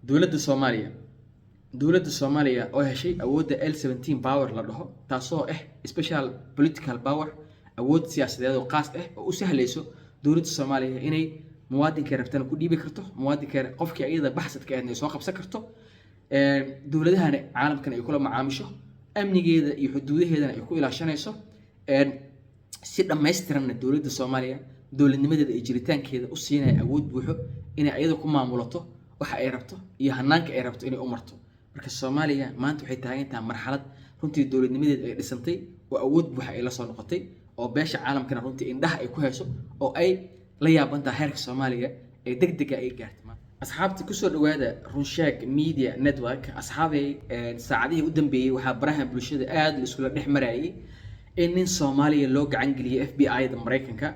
dowladda Soomaaliya oo heshay awoodda L17 power la dhaho taasoo special political power awood siyaasadeed oo qaas oo u sahlayso dowladda Soomaaliya inay muwaadinka rabtana ku dhiibi karto muwaadinka qofkii ayada baxsadka ah inay soo qabsan karto dowladahan caalamkan ay kula macaamisho amnigeeda iyo xuduudaheedana ay ku ilaashanayso si dhammaystiranna dowladda Soomaaliya dowladnimadeeda iyo jiritaankeeda u siinay awood buuxo inay ayada ku maamulato waxa ay rabto iyo hanaanka ay rabto inay u marto marka Soomaaliya maanta waxay taagan tahay marxalad runtii dowladnimadeeda ay dhisantay oo awood buuxa ay la soo noqotay oo beesha caalamkana runtii indhaha ay ku hayso oo ay la yaabantaa heerka Soomaaliya ee degdega ay gaartay asxaabta ku soo dhawaada Runsheeg Media Network asxaabay saacadihii u dambeeyay waxa baraha bulshada aad la isku dhex marayay in nin Soomaaliya loo gacan geliyay FBI-da Mareykanka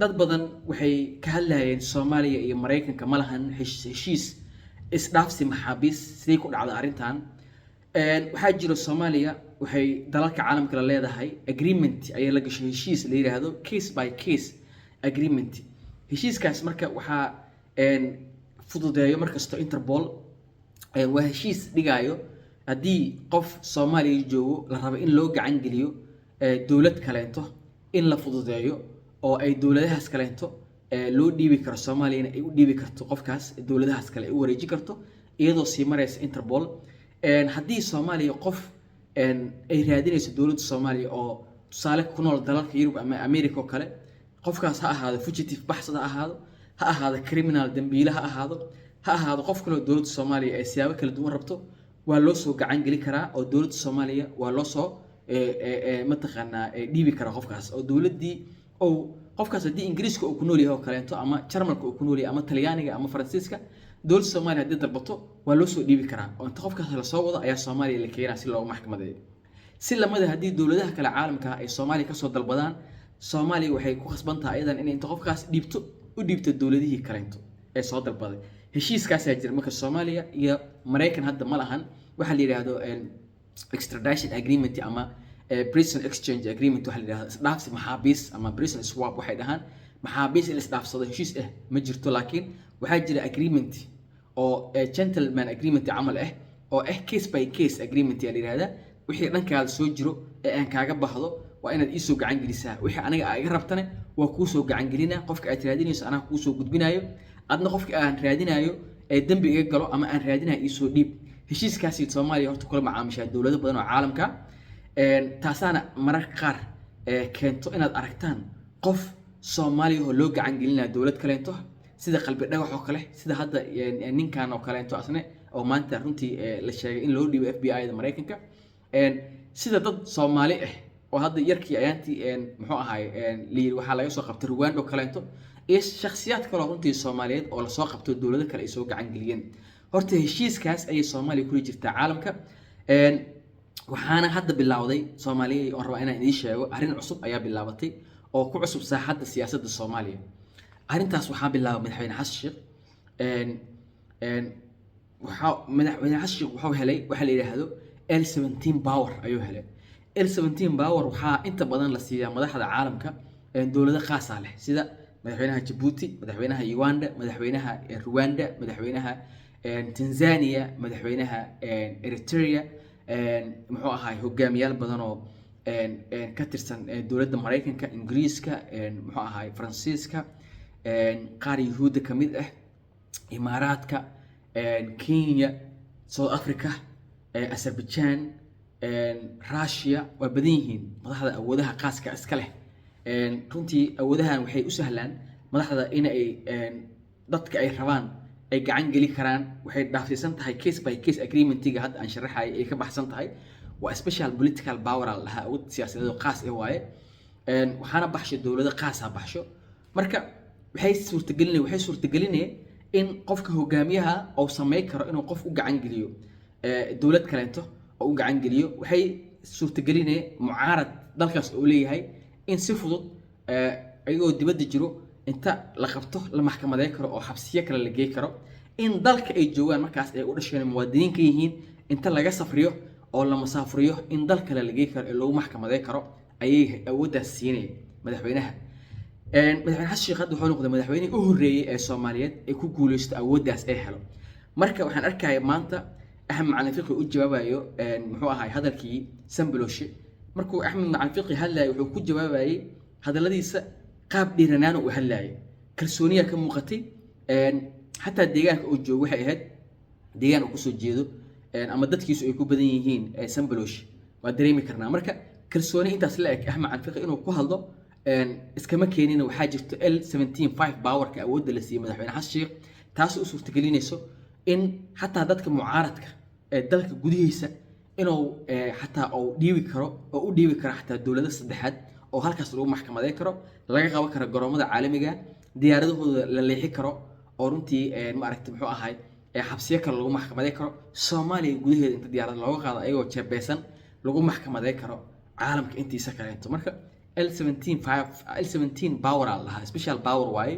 dad badan waxay ka hadlayeen Soomaaliya iyo Mareykanka ma lahan heshiis isdhaafsi maxaabiis sidii ku dhacday arintan waxaa jira Soomaaliya waxay dalalka caalamka la leedahay agreement ay la gashay heshiis la yiraahdo case by case agreement heshiiskaas marka waxa fududeeyo markasto Interpol waa heshiis dhigayo hadii qof Soomaaliya joogo la rabo in loo gacan geliyo dawlad kaleento in la fududeeyo oo ay dawladahaas kaleento loo dhiibi karo Soomaaliya ay u dhiibi karto qofkaas dawladahaas kale ay u wareeji karto iyadoo sii maraysa Interpol hadii Soomaaliya qof ay raadinayso dawladda Soomaaliya oo tusaale ku nool dalalka Yurub ama America kale qofkaas ha ahaado fugitive baxsad ha ahaado criminal dambiile ha ahaado qof kale oo dawladda Soomaaliya ay siyaabo kala duwan rabto waa loo soo gacan gali karaa oo dawladda Soomaaliya waa loo soo mataqaanaa dhiibi kara qofkaas oo dawladdii oo qofkaas hadii Ingiriiska uu ku nool yahay oo kaleento ama Jarmalka uu ku nool yahay ama Talyaaniga ama Faransiiska dawladda Soomaaliya hadii dalbato waa loo soo dhiibi karaa oo inta qofkaas la soo wado ayaa Soomaaliya la keenaa si loo maxkamadeeyo si lamada hadii dawladaha kale caalamka ay Soomaaliya ka soo dalbadaan Soomaaliya waxay ku khasbantahay idan in inta qofkaas u dhiibto dawladihii kaleento ee soo dalbaday heshiiskaas ayaa jira marka Soomaaliya iyo Mareykan hadda ma lahan waxa la yiraahdo extradition agreement ama prison exchange agreement waxa la yiraahdo isdhaafsi maxaabiis ama prison swap waxay dhahaan maxaabiis in isdhaafsado heshiis ma jirto laakiin waxa jira agreement oo gentleman agreement amal oo case by case agreement la yiraahdo wixii dhankaada soo jiro ee aan kaaga baxdo waa inaad ii soo gacan gelisaa wixii aniga ay iga rabtana waa ku soo gacan gelinaa qofka aad raadinayso anaa ku soo gudbinayo adna qofka aan raadinayo ee dambi iga galo ama aan raadinayo ii soo dhiib heshiiskaasi Soomaaliya horta kula macaamisha dawlado badan oo caalamka taasana mararka qaar keento inaad aragtaan qof Soomaaliya oo loo gacan gelinaa dawlad kaleento sida qalbi dhagax oo kale sida hadda ninkan oo kaleento asne oo maanta runtii la sheegay in loo dhiibo FBI-da Mareykanka sida dad Soomaali oo hadda yarkii ayaantii muxuu ahaay liir waxa laga soo qabtay Rwanda kaleento iyo shakhsiyaad kale oo runtii Soomaaliyeed oo la soo qabto dawlado kale ay soo gacan geliyeen horta heshiiskaas ay Soomaaliya ku jirtaa caalamka waxaana hadda bilowday Soomaaliya oo raba inaan idin sheego arrin cusub ayaa bilaabatay oo ku cusub saaxadda siyaasadda Soomaaliya arrintaas waxa bilaabay madaxweyne Xasan Sheikh madaxweyne Xasan Sheikh wuxuu helay waxa la yiraahdo L17 power ayuu helay L17 power waxa inta badan la siiyaa madaxda caalamka dawladaha qaas ah leh sida madaxweynaha Djibouti madaxweynaha Uganda madaxweynaha Rwanda madaxweynaha Tanzania madaxweynaha Eritrea muxuu ahaay hogaamiyaal badan oo ka tirsan dawladda Mareykanka Ingiriiska muxuu ahaay Faransiiska qaar Yahuud ka mid Imaaraadka Kenya South Africa Azerbaijan Russia waa badan yihiin madaxda awoodaha qaaska iska leh runtii awoodahan waxay u sahlaan madaxda in ay dadka ay rabaan ay gacan gali karaan waxay dhaafsiisan tahay case by case agreement-iga hadda aan sharaxay ay ka baxsan tahay waa special political power laha awood siyaasadeed qaas waaye waxaana baxshay dawlado qaas ah baxsho marka waxay suurtagelinayaan in qofka hogaamiyaha uu sameey karo inuu qof u gacan geliyo dawlad kaleento oo u gacan geliyo waxay suurtagelinayaan mucaarad dalkaas oo leeyahay in si fudud ayagoo dibadda jiro inta la qabto la maxkamadeyn karo oo xabsiyo kale la geey karo in dalka ay joogaan markaas ay u dhasheen muwaadiniin ka yihiin inta laga safriyo oo la masaafriyo in dal kale la geey karo ee lagu maxkamadeyn karo ayay awooddaas siinay madaxweynaha Xasan Sheikh wuxuu noqday madaxweynihii u horeeyay ee Soomaaliyeed ee ku guuleystay awooddaas ay helo marka waxaan arkaya maanta axmed macalin fiqi u jawaabayo muxuu ahay hadalkii sambaloshe markuu axmed macalin fiqi hadlayo wuxuu ku jawaabayay hadaladiisa qaab dhiiranaan uu hadlayo kalsooniya ka muuqatay xataa deegaanka uu joogo waxay ahayd deegaan uu kusoo jeedo ama dadkiisu ay ku badan yihiin sambaloshe waa dareemi karnaa marka kalsooni intaas la eg axmed macalin fiqi inuu ku hadlo iskama keenina waxaa jirto L175 powerka awoodda la siiyay madaxweyne xasan sheekh taas oo suurtagelinayso in xataa dadka mucaaradka ee dalka gudihiisa inuu xataa uu dhiibi karo oo u dhiibi karo xataa dowladda saddexaad oo halkaas lagu maxkamadeyn karo laga qaban karo garoomada caalamiga diyaaradahooda la leexi karo oo runtii ma aragtay muxuu ahay xabsiyo kale lagu maxkamadeyn karo Soomaaliya gudaheeda inta diyaarad looga qaado ayagoo jeebeysan lagu maxkamadeyn karo caalamka intiisa kaleeto marka L17 power lahaa special power waaye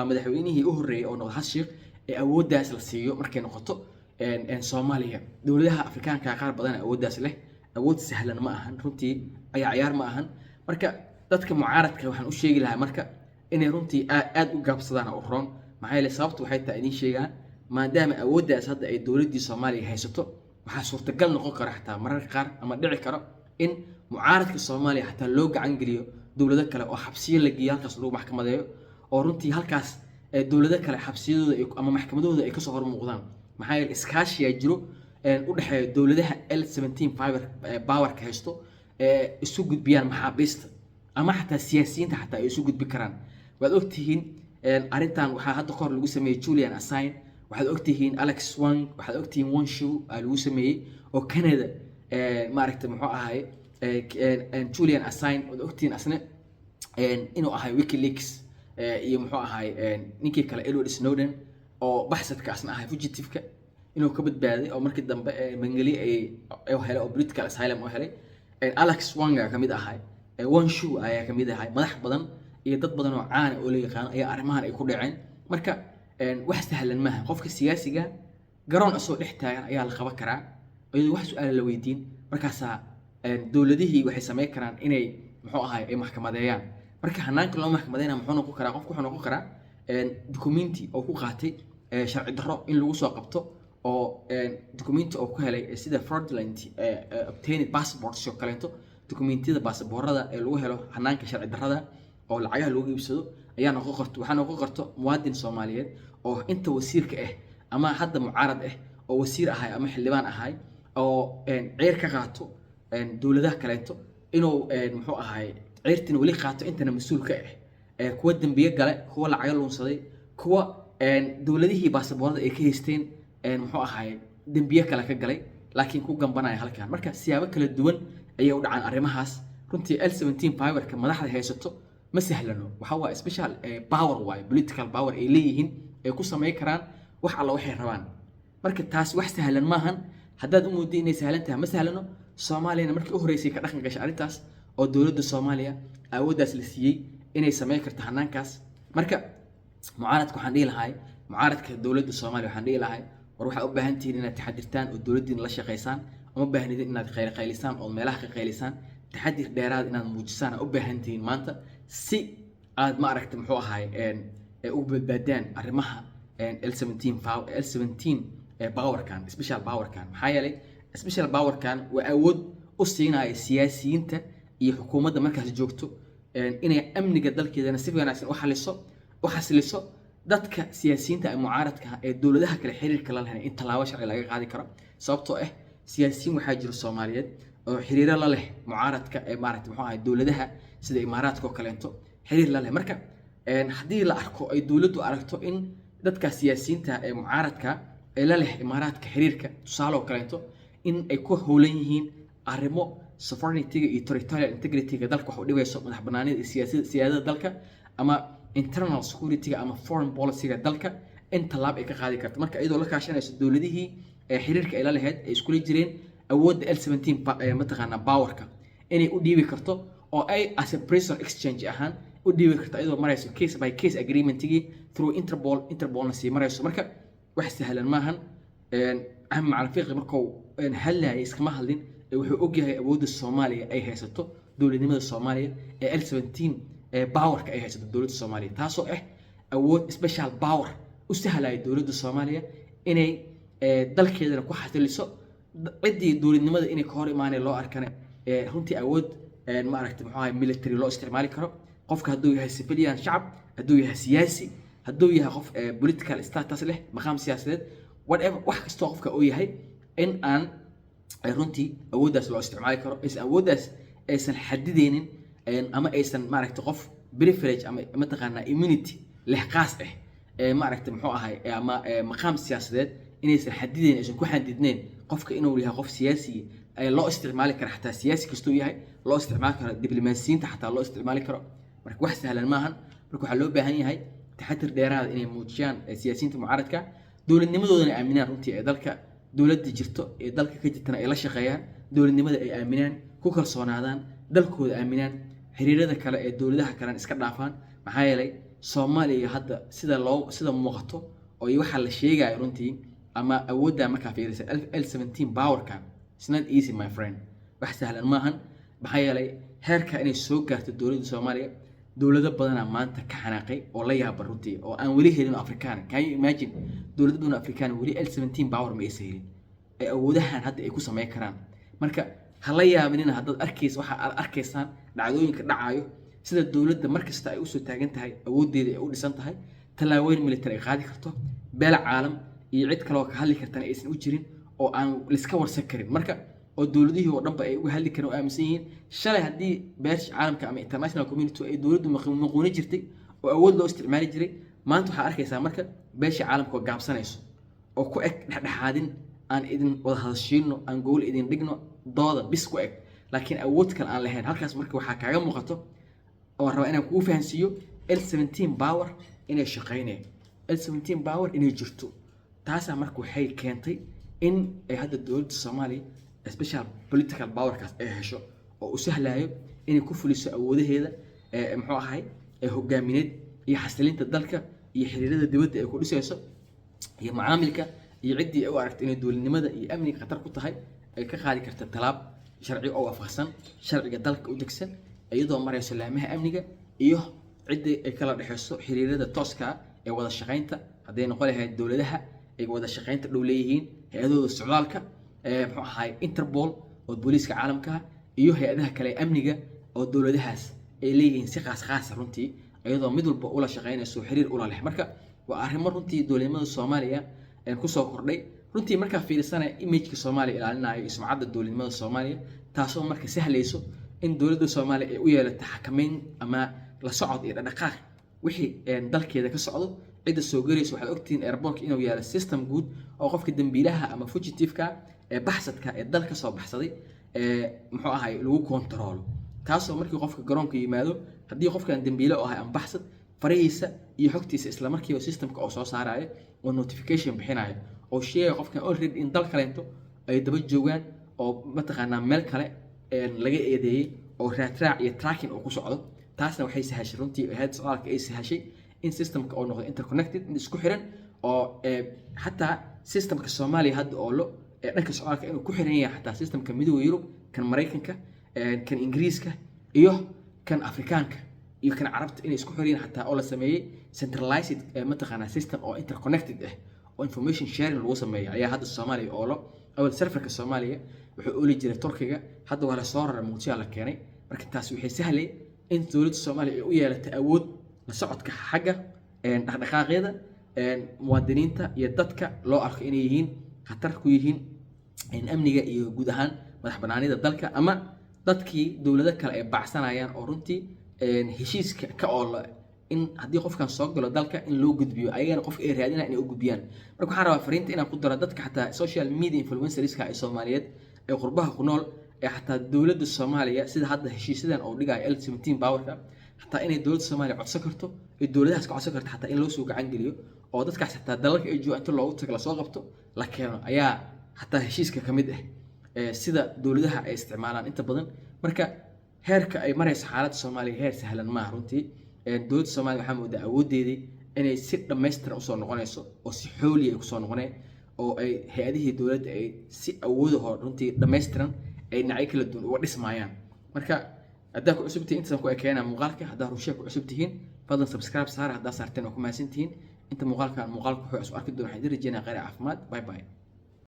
madaxweynihii u horeeyay oo noqday xasan sheekh ee awooddaas la siiyo markay noqoto Soomaaliya dowladaha Afrikaanka qaar badan awooddaas leh awood sahlan ma ahan runtii ciyaar ma ahan marka dadka mucaaradka waxaan u sheegi lahaa marka inay runtii aad u gaabsadaan oo roon maxay la sababtu waxay tahay idin sheegaan maadaama awooddaas hadda ay dowladda Soomaaliya haysato waxa suurtagal noqon kara xataa mararka qaar ama dhici karo in mucaaradka Soomaaliya xataa loo gacan geliyo dowlado kale oo xabsiyo la geeyo halkaas lagu maxkamadeeyo oo runtii halkaas dowlado kale xabsiyadooda ama maxkamadooda ay ka soo hor muuqdaan maxay iskaashi jiro u dhaxeeyo dowladaha L17 powerka haysto isu gudbiyaan maxaabiista ama xataa siyaasiyiinta xataa ay isu gudbi karaan waad ogtihiin arintan waxaa hadda qor lagu sameeyay Julian Assange waxaad ogtihiin Alex Wang waxaad ogtihiin Wang Shu lagu sameeyay oo Canada ma aragtay muxuu ahay Julian Assange oo ogtihiin asna inuu ahay WikiLeaks iyo muxuu ahay ninkii kale Edward Snowden oo baxsadka asna ahay fugitive-ka inuu ka badbaaday oo markii dambe Bengali ay helay oo political asylum oo helay Alex Wang ka mid ahay Wang Shu ayaa ka mid ahay madax badan iyo dad badan oo caan oo la yaqaan ayaa arrimahan ay ku dhaceen marka wax sahlan maaha qofka siyaasiga garoon asoo dhex taagan ayaa la qaban karaa iyadoo wax su'aal la weydiin markaas dowladihii waxay sameyn karaan inay muxuu ahay ay maxkamadeeyaan marka hanaanka loo maxkamadeeyna muxuu noqon karaa qofku wuxuu noqon karaa documenti oo ku qaatay sharci darro in lagu soo qabto oo documenti oo ku helay sida fraudulent obtained passports oo kaleeto dokumentiyada baasaboorada ee lagu helo hanaanka sharci darrada oo lacagaha lagu iibsado ayaa noqon karto waxaa noqon karto muwaadin Soomaaliyeed oo inta wasiirka ama hadda mucaarad oo wasiir ahay ama xildhibaan ahay oo ceer ka qaato dowladaha kaleeto inuu muxuu ahay ceertin wali qaato intana mas'uulka kuwa dambiye gale kuwa lacag lunsaday kuwa dowladihii baasaboorada ay ka haysteen muxuu ahay dambiye kale ka galay laakiin ku gambanaya halkan marka siyaabo kala duwan ayay u dhacaan arrimahaas runtii L17 powerka madaxda haysato ma sahlano waxa waa special power way political power ay leeyihiin ay ku sameey karaan wax alla waxay rabaan marka taas wax sahlan maahan haddaad u moodid inay sahlan tahay ma sahlano Soomaaliya markii u horeysay ka dhaqan gashay arintaas oo dowladda Soomaaliya awooddaas la siiyay inay sameey karto hanaankaas marka mucaaradku waxaan dhihi lahay mucaaradka dowladda Soomaaliya waxaan dhihi lahay war waxa u baahan tihiin inaad taxadirtaan oo dowladdiina la shaqeysaan uma baahnidin inaad qaylisaan oo meelaha ka qaylisaan taxadir dheeraad inaad muujisaan u baahan tihiin maanta si aad ma aragtay muxuu ahay u badbaadaan arrimaha L17 powerkan special powerkan maxaa yeelay special powerkan waa awood u siinaya siyaasiyiinta iyo xukuumadda markaas joogto inay amniga dalkeedana si wanaagsan u xasiliso dadka siyaasiyiinta ee mucaaradka ee dowladaha kale xiriirka la leh in talaabo sharci laga qaadi karo sababtoo siyaasiyiin waxaa jira Soomaaliyeed oo xiriir la leh mucaaradka ee maaragtay muxuu ahay dowladaha sida Imaaraadka oo kaleeto xiriir la leh marka haddii la arko ay dowladdu aragto in dadka siyaasiyiinta ee mucaaradka ee la leh Imaaraadka xiriirka tusaale oo kaleeto in ay ku howlan yihiin arrimo sovereignty iyo territorial integrity dalka wax u dhibayso madax bannaanida siyaasadda dalka ama internal security ama foreign policy dalka in talaab ay ka qaadi karto marka iyadoo la kaashanayso dowladihii xiriirka ay la lahayd ay isku jireen awoodda L17 mataqaana powerka inay u dhiibi karto oo ay as a prisoner exchange ahaan u dhiibi karto iyadoo marayso case by case agreementigi through Interpol si marayso marka wax sahlan maahan aham macalin fiqi markuu halay iskama hadlin wuxuu og yahay awoodda Soomaaliya ay haysato dowladnimada Soomaaliya ee L17 powerka ay haysato dowladda Soomaaliya taasoo awood special power u sahlay dowladda Soomaaliya inay dalkeedana ku xasiliso ciddii dowladnimada inay ka hor imaanay loo arkana runtii awood maaragtay muxuu ahay military loo isticmaali karo qofka hadduu yahay civilian shacab hadduu yahay siyaasi hadduu yahay qof political status leh maqaam siyaasadeed whatever wax kastoo qofka uu yahay in aan runtii awooddaas loo isticmaali karo aysan awooddaas aysan xadideynin ama aysan maaragtay qof privilege ama mataqaanaa immunity leh qaas ah maaragtay muxuu ahay ama maqaam siyaasadeed inaysan xadideynin aysan ku xadidneyn qofka inuu yahay qof siyaasi loo isticmaali karo xataa siyaasi kastuu yahay loo isticmaali karo diblomaasiyiinta xataa loo isticmaali karo marka wax sahlan maahan marka waxaa loo baahan yahay taxadir dheeraad inay muujiyaan siyaasiyiinta mucaaradka dowladnimadoodana aaminaan runtii ee dalka dowladda jirto ee dalka ka jirtana ay la shaqeeyaan dowladnimada ay aaminaan ku kalsoonaadaan dalkooda aaminaan xiriirada kale ee dowladaha kalena iska dhaafaan maxaa yeelay Soomaaliya hadda sida muuqato oo waxa la sheegayo runtii ama awoodda markaa fiirisa L17 powerka it's not easy my friend wax sahlan maahan maxaa yeelay heerka inay soo gaarto dowladda Soomaaliya dowlado badan maanta ka xanaaqay oo la yaab runtii oo aan wali helin Afrikaan can you imagine dowlado badan Afrikaan wali L17 power ma aysan helin ay awoodahan hadda ay ku sameyn karaan marka hala yaabinina haddaad arkaysa waxa aad arkaysaan dhacdooyinka dhacayo sida dowladda markasta ay u soo taagan tahay awoodeeda ay u dhisan tahay talaawooyin military ay qaadi karto beel caalam iyo cid kale oo ka hadli kartana aysan u jirin oo aan liska warsan karin marka oo dowladihii oo dhanba ay uga hadli kareen oo aaminsan yihiin shalay haddii beesha caalamka ama international community ay dowladdu maquuni jirtay oo awood loo isticmaali jiray maanta waxaa arkaysaa marka beesha caalamka oo gaabsanayso oo ku eg dhexdhexaadin aan idin wada hadashiino aan gool idin dhigno dooda bis ku eg laakiin awood kale aan lahayn halkaas marka waxaa kaaga muuqato oo raba inaan kugu fahansiiyo L17 power inay shaqeynayaan L17 power inay jirto taasaa marka waxay keentay in ay hadda dowladda Soomaaliya special political powerkaas ay hesho oo u sahlayo inay ku fuliso awoodaheeda muxuu ahay hogaamineed iyo xasilinta dalka iyo xiriirada dibadda ay ku dhisayso iyo macaamilka iyo ciddii ay u aragto inay dowladnimada iyo amniga khatar ku tahay ay ka qaadi karta talaab sharci oo waafaqsan sharciga dalka u degsan iyadoo marayso laamaha amniga iyo ciddii ay kala dhaxayso xiriirada tooska ee wada shaqaynta hadday noqon lahayd dowladaha ay wada shaqaynta dhow leeyihiin hay'adooda socdaalka muxuu ahay Interpol oo booliiska caalamka iyo hay'adaha kale amniga oo dowladahaas ay leeyihiin si qaas runtii iyadoo mid walba ula shaqaynayso xiriir ula leh marka waa arrimo runtii dowladnimada Soomaaliya ku soo kordhay runtii marka fiirsana image-ka Soomaaliya ilaalinayo sumcadda dowladnimada Soomaaliya taasoo marka sahlayso in dowladda Soomaaliya ay u yeelato xakameyn ama la socod iyo dhaqdhaqaaq wixii dalkeeda ka socdo cida soo galayso waxaad ogtiin airport inuu yaalo system guud oo qofka dambiilaha ama fugitive-ka baxsadka ee dalka soo baxsaday muxuu ahay lagu control taasoo markii qofka garoonka yimaado haddii qofkan dambiile oo ahay aan baxsad farihiisa iyo xogtiisa isla markiiba systemka oo soo saarayo oo notification bixinayo oo sheegay qofkan already in dal kaleento ay daba joogaan oo mataqaanaa meel kale laga eedeeyay oo raadraac iyo tracking oo ku socdo taasna waxay sahashay runtii hay'ad socdaalka ay sahashay in systemka oo noqdo interconnected in isku xiran oo xataa systemka Soomaaliya hadda oo lo dhanka socdaalka inuu ku xiran yahay xataa systemka midowga Yurub kan Mareykanka kan Ingiriiska iyo kan Afrikaanka iyo kan Carabta inay isku xiran xataa oo la sameeyay centralized mataqaanaa system oo interconnected ah oo information sharing lagu sameeyo ayaa hadda Soomaaliya oo lo awal serverka Soomaaliya wuxuu u jiray Turkiga hadda waa la soo raray Muqdisho la keenay marka taas waxay sahlay in dowladda Soomaaliya ay u yeelato awood la socodka xagga dhaqdhaqaaqyada muwaadiniinta iyo dadka loo arko inay yihiin khatar ku yihiin amniga iyo guud ahaan madax banaanida dalka ama dadkii dowlado kale ay baacsanayaan oo runtii heshiiska ka oo in haddii qofkan soo galo dalka in loo gudbiyo ayagana qof ay raadinayaan inay u gudbiyaan marka waxaan rabaa fariinta inaan ku daro dadka xataa social media influencerska ee Soomaaliyeed ee qurbaha ku nool ee xataa dowladda Soomaaliya sida hadda heshiisadan oo dhigay L17 powerka xataa inay dowladda Soomaaliya codsan karto ee dowladahaas ka codsan karto xataa in loo soo gacan geliyo oo dadkaas xataa dalalka ay joogaan inta loogu tago la soo qabto la keeno ayaa xataa heshiiska ka mid ah sida dowladaha ay isticmaalaan inta badan marka heerka ay marayso xaaladda Soomaaliya heer sahlan ma runtii dowladda Soomaaliya waxaa moodaa awoodeedii inay si dhameystiran u soo noqonayso oo si xooli ay ku soo noqoneen oo ay hay'adihii dowladda ay si awoodaho runtii dhameystiran ay dhinacyo kala duwan uga dhismayaan marka haddaa ku cusub tihiin intaasaan ku ekeenaa muuqaalka haddaa rushee ku cusub tihiin fadlan subscribe saar haddaa saarteen oo ku mahadsantihiin inta muuqaalkan muuqaalku wuxuu isku arki doona waxaan idin rajeynaa khayr caafimaad. Bye bye.